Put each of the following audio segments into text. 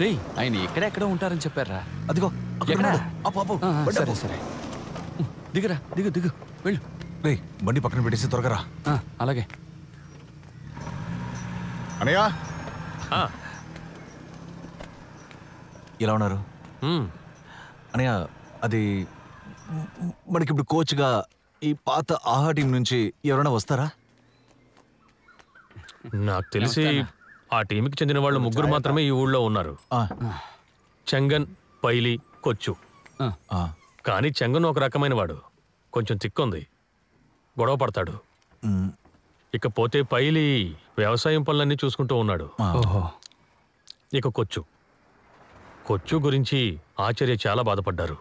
రే ఆయన ఎక్కడెక్కడ ఉంటారని చెప్పారా? అదిగో సరే సరే దిగురా, దిగు దిగు వెళ్ళు. రే బండి పక్కన పెట్టేసి త్వరగా రా. అలాగే. అనయ్య ఎలా ఉన్నారు? అనయ్య అది మనకి ఇప్పుడు కోచ్గా ఈ పాత ఆహా టీం నుంచి ఎవరైనా వస్తారా? నాకు తెలిసి ఆ టీంకి చెందిన వాళ్ళు 3 మాత్రమే ఈ ఊళ్ళో ఉన్నారు. చెంగన్, పైలి, కొచ్చు. కానీ చెంగన్ ఒక రకమైన వాడు, కొంచెం తిక్కుంది, గొడవ పడతాడు. ఇకపోతే పైలి వ్యవసాయం పనులన్నీ చూసుకుంటూ ఉన్నాడు. ఇక కొచ్చు గురించి ఆచార్య చాలా బాధపడ్డారు.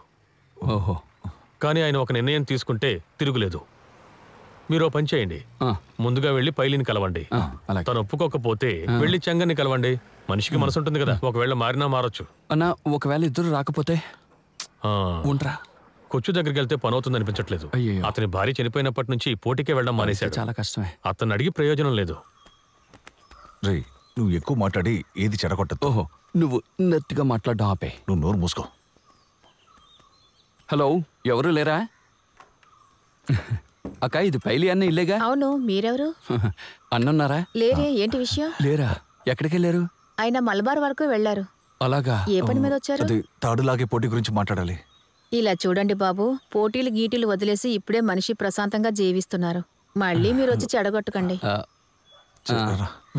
కానీ ఆయన ఒక నిర్ణయం తీసుకుంటే తిరుగులేదు. మీరు పని చేయండి, ముందుగా వెళ్ళి పైలిని కలవండి. తను ఒప్పుకోకపోతే వెళ్ళి చెంగన్ని కలవండి. మనిషికి మనసు ఉంటుంది కదా, ఒకవేళ మారినా మారొచ్చు. అన్నా ఒకవేళ ఇద్దరు రాకపోతే ఉండరా? కొచ్చు దగ్గరికి వెళ్తే పని అవుతుంది అనిపించట్లేదు. అతని భార్య చనిపోయినప్పటి నుంచి పోటీకే వెళ్ళడం మానేశాడు. చాలా కష్టమే. అతను అడిగి ప్రయోజనం లేదు. రే నువ్వు ఎక్కువ మాట్లాడి ఏది చెడగొట్టదు. ఓహో నువ్వు నెత్తిగా మాట్లాడడం ఆపే. నువ్వు నోరు మూసుకో. హలో, ఎవరు లేరా? అక్క ఇది పైలి అన్న ఇల్లేగా? అవును, మీరెవరు? అన్నున్నారా? లేరే, ఏంటి విషయం? లేరా? ఎక్కడికి వెళ్ళారు? ఆయన మలబార్ వరకు వెళ్లారు. అలాగా? ఏ పని మీద వచ్చారు? అది తాడులాగే పోటీ గురించి మాట్లాడాలి. ఇలా చూడండి బాబు, పోటీలు గీటీలు వదిలేసి ఇప్పుడే మనిషి ప్రశాంతంగా జీవిస్తున్నారు. మళ్ళీ మీరు వచ్చి చెడగొట్టకండి.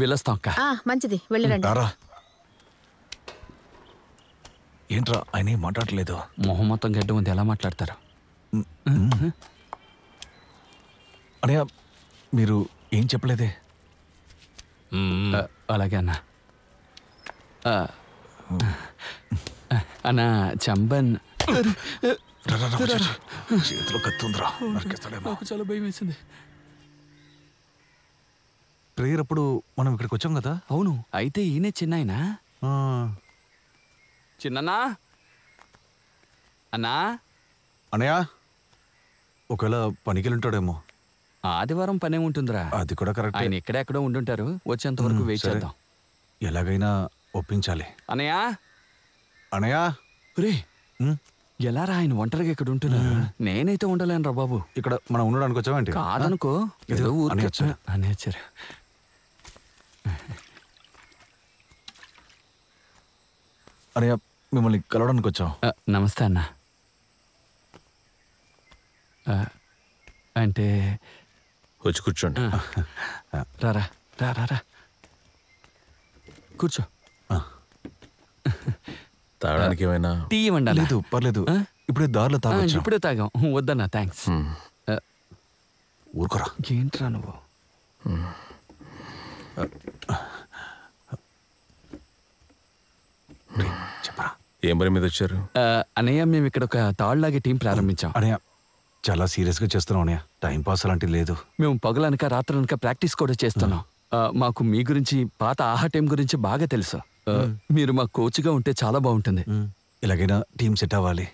వెళ్ళొస్తాం అక్క. మంచిది, వెళ్ళరండి. ఏంట్రా ఆయన మాట్లాడలేదు? మొహం మొత్తం గడ్డ ఉంది, ఎలా మాట్లాడతారు? అనయ్య మీరు ఏం చెప్పలేదే? అలాగే అన్నా. అన్నా చంబన్ చేతిలో కత్తుందిరా, నరికేస్తాడేమో. చాలా భయం వేసింది. ప్రేయర్ అప్పుడు మనం ఇక్కడికి వచ్చాం కదా? అవును. అయితే ఈయనే చిన్నాయనా? చిన్ననా అన్నా? అనయ్య ఒకవేళ పనికి ఉంటాడేమో. ఆదివారం పనే ఉంటుందిరా. అది కూడా కరెక్ట్. ఆయన ఎక్కడెక్కడో ఉండుంటారు, వచ్చేంత వరకు వెయిట్ చేద్దాం. ఎలాగైనా ఒప్పించాలి. అనయ్య అనయ్య రే ఎలా రా ఆయన ఒంటరిగా ఇక్కడ ఉంటున్నారు? నేనైతే ఉండలేను రా బాబు. ఇక్కడ మనం ఉండడానికి వచ్చావేంటి? కాదనుకో, ఏదో ఊరికి వచ్చారు. అనయ్య మిమ్మల్ని కలవడానికి వచ్చాం. నమస్తే అన్న. అంటే వచ్చి కూర్చోండి. రారా రా రా రా కూర్చో. తాగడానికి ఏమైనా టీ ఇవ్వండి. లేదు పర్లేదు, ఇప్పుడే దారిలో తాగొచ్చు. ఇప్పుడే తాగాం. వద్దన్నా, థ్యాంక్స్. ఊరుకోరా. ఏంట్రా నువ్వు? చెప్పరా, ఏం పని మీద వచ్చారు? అన్నయ్య మేము ఇక్కడ ఒక తాళ్ళలాగే టీం ప్రారంభించాం. అనయ్య చాలా సీరియస్గా చేస్తున్నాం అన్నయ్య, టైం పాస్ అలాంటివి లేదు. మేము పగలనక రాత్రనక ప్రాక్టీస్ కూడా చేస్తున్నాం. మాకు మీ గురించి, పాత ఆహా టీం గురించి బాగా తెలుసు. మీరు మా కోచ్గా ఉంటే చాలా బాగుంటుంది. ఇలాగైనా టీం సెట్ అవ్వాలి.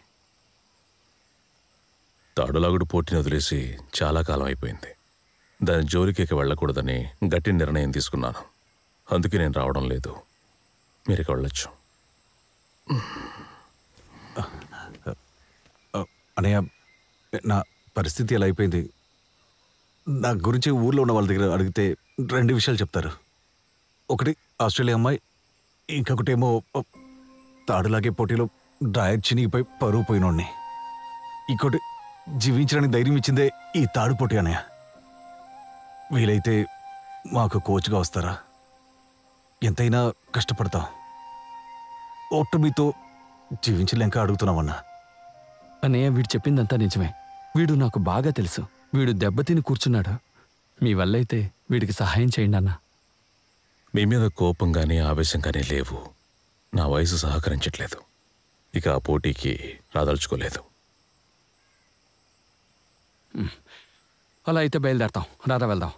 తాడులాగుడు పోటీని వదిలేసి చాలా కాలం అయిపోయింది. దాని జోలికి వెళ్ళకూడదని గట్టి నిర్ణయం తీసుకున్నాను. అందుకే నేను రావడం లేదు. మీరు ఇక వెళ్ళొచ్చు. అనయ్య నా పరిస్థితి ఎలా అయిపోయింది, నా గురించి ఊర్లో ఉన్న వాళ్ళ దగ్గర అడిగితే 2 విషయాలు చెప్తారు. ఒకటి ఆస్ట్రేలియా అమ్మాయి, ఇంకొకటేమో తాడులాగే పోటీలో డ్రాయర్ చినిగిపోయి పరువు పోయినోడిని. ఇంకోటి జీవించడానికి ధైర్యం ఇచ్చిందే ఈ తాడు పోటీ అన్నయ్య. వీలైతే మాకు కోచ్గా వస్తారా? ఎంతైనా కష్టపడతాం, ఓటమితో జీవించలేక అడుగుతున్నామన్నా. అన్నయ్య వీడు చెప్పిందంతా నిజమే. వీడు నాకు బాగా తెలుసు. వీడు దెబ్బతిని కూర్చున్నాడు. మీ వల్లైతే వీడికి సహాయం చేయండి అన్న. మీ మీద కోపం కానీ ఆవేశం కానీ లేవు. నా వయసు సహకరించట్లేదు. ఇక ఆ పోటీకి రాదలుచుకోలేదు. అలా అయితే బయలుదేరతాం. రారా వెళ్దాం.